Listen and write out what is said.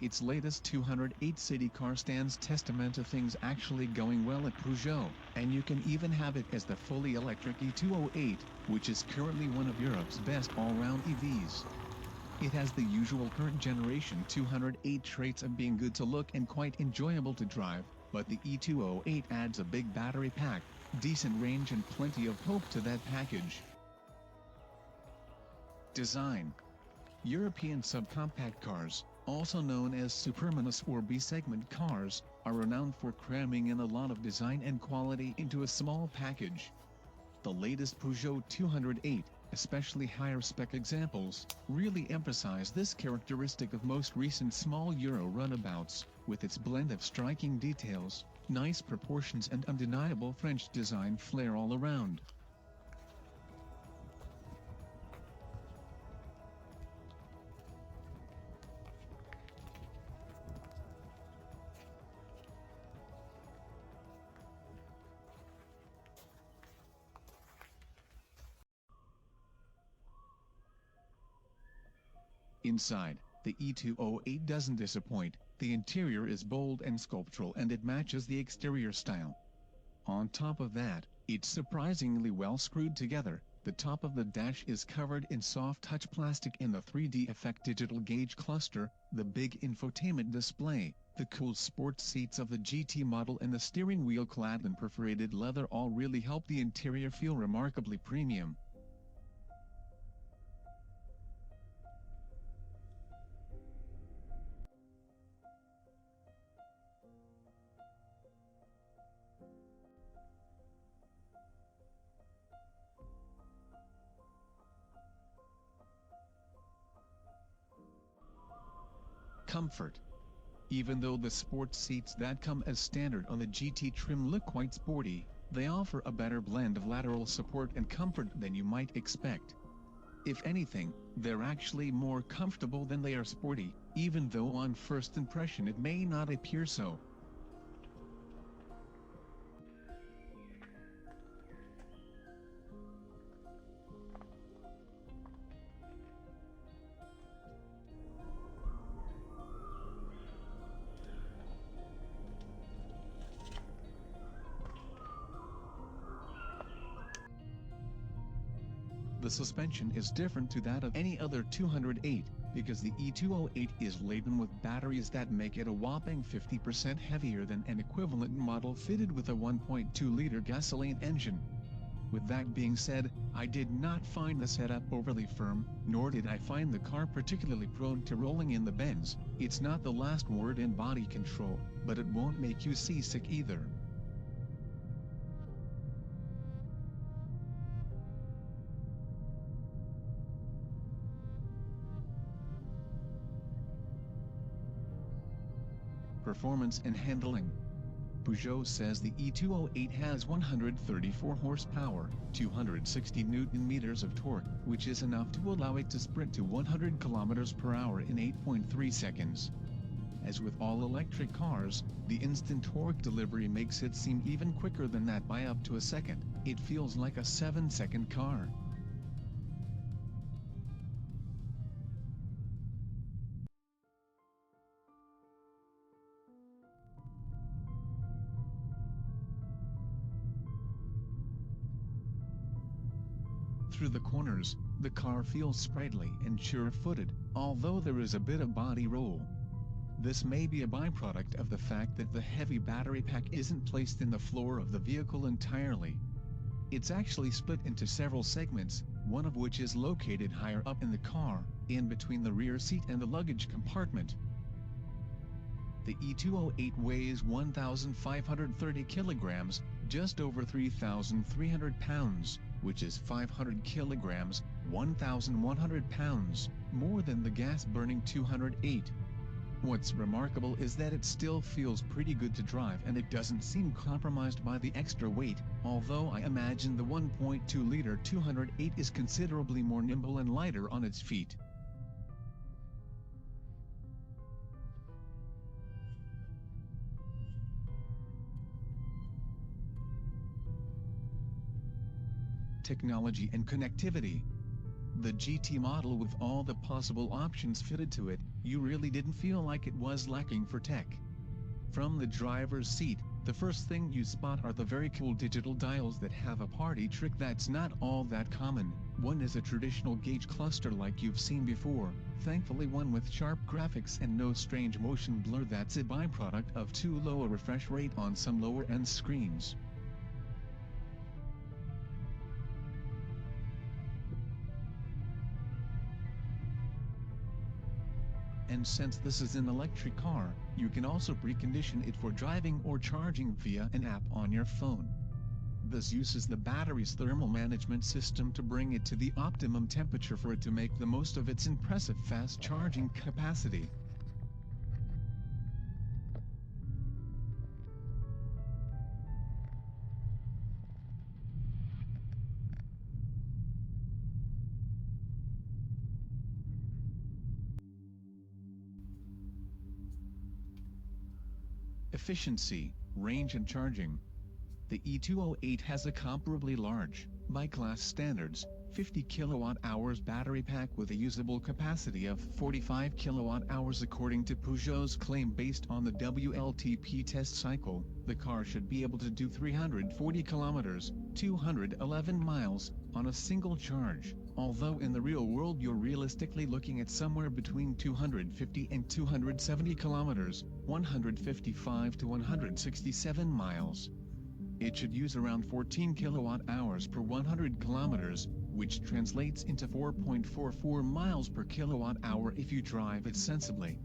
Its latest 208 city car stands testament to things actually going well at Peugeot, and you can even have it as the fully electric E-208, which is currently one of Europe's best all-round EVs. It has the usual current generation 208 traits of being good to look and quite enjoyable to drive, but the E-208 adds a big battery pack, decent range and plenty of poke to that package. Design. European subcompact cars, also known as superminus or B-segment cars, are renowned for cramming in a lot of design and quality into a small package. The latest Peugeot 208, especially higher spec examples, really emphasize this characteristic of most recent small Euro runabouts, with its blend of striking details, nice proportions and undeniable French design flair all around. Inside, the E-208 doesn't disappoint. The interior is bold and sculptural and it matches the exterior style. On top of that, it's surprisingly well screwed together. The top of the dash is covered in soft touch plastic in the 3D effect digital gauge cluster, the big infotainment display, the cool sports seats of the GT model and the steering wheel clad in perforated leather all really help the interior feel remarkably premium. Comfort. Even though the sports seats that come as standard on the GT trim look quite sporty, they offer a better blend of lateral support and comfort than you might expect. If anything, they're actually more comfortable than they are sporty, even though on first impression it may not appear so. The suspension is different to that of any other 208, because the E-208 is laden with batteries that make it a whopping 50% heavier than an equivalent model fitted with a 1.2-liter gasoline engine. With that being said, I did not find the setup overly firm, nor did I find the car particularly prone to rolling in the bends. It's not the last word in body control, but it won't make you seasick either. Performance and handling. Peugeot says the E-208 has 134 horsepower, 260 Nm of torque, which is enough to allow it to sprint to 100 km/h in 8.3 seconds. As with all electric cars, the instant torque delivery makes it seem even quicker than that by up to a second. It feels like a 7-second car. Through the corners, the car feels sprightly and sure-footed, although there is a bit of body roll. This may be a byproduct of the fact that the heavy battery pack isn't placed in the floor of the vehicle entirely. It's actually split into several segments, one of which is located higher up in the car, in between the rear seat and the luggage compartment. The E-208 weighs 1,530 kilograms, just over 3,300 pounds, which is 500 kilograms, 1,100 pounds, more than the gas-burning 208. What's remarkable is that it still feels pretty good to drive and it doesn't seem compromised by the extra weight, although I imagine the 1.2-liter 208 is considerably more nimble and lighter on its feet. Technology and connectivity. The GT model with all the possible options fitted to it, you really didn't feel like it was lacking for tech. From the driver's seat, the first thing you spot are the very cool digital dials that have a party trick that's not all that common. One is a traditional gauge cluster like you've seen before, thankfully one with sharp graphics and no strange motion blur that's a byproduct of too low a refresh rate on some lower-end screens. And since this is an electric car, you can also precondition it for driving or charging via an app on your phone. This uses the battery's thermal management system to bring it to the optimum temperature for it to make the most of its impressive fast charging capacity. Efficiency, range and charging. The E-208 has a comparably large, by class standards, 50 kWh battery pack with a usable capacity of 45 kWh according to Peugeot's claim. Based on the WLTP test cycle, the car should be able to do 340 km, 211 miles, on a single charge, although in the real world you're realistically looking at somewhere between 250 and 270 km, 155 to 167 miles. It should use around 14 kWh per 100 km, which translates into 4.44 miles per kWh if you drive it sensibly.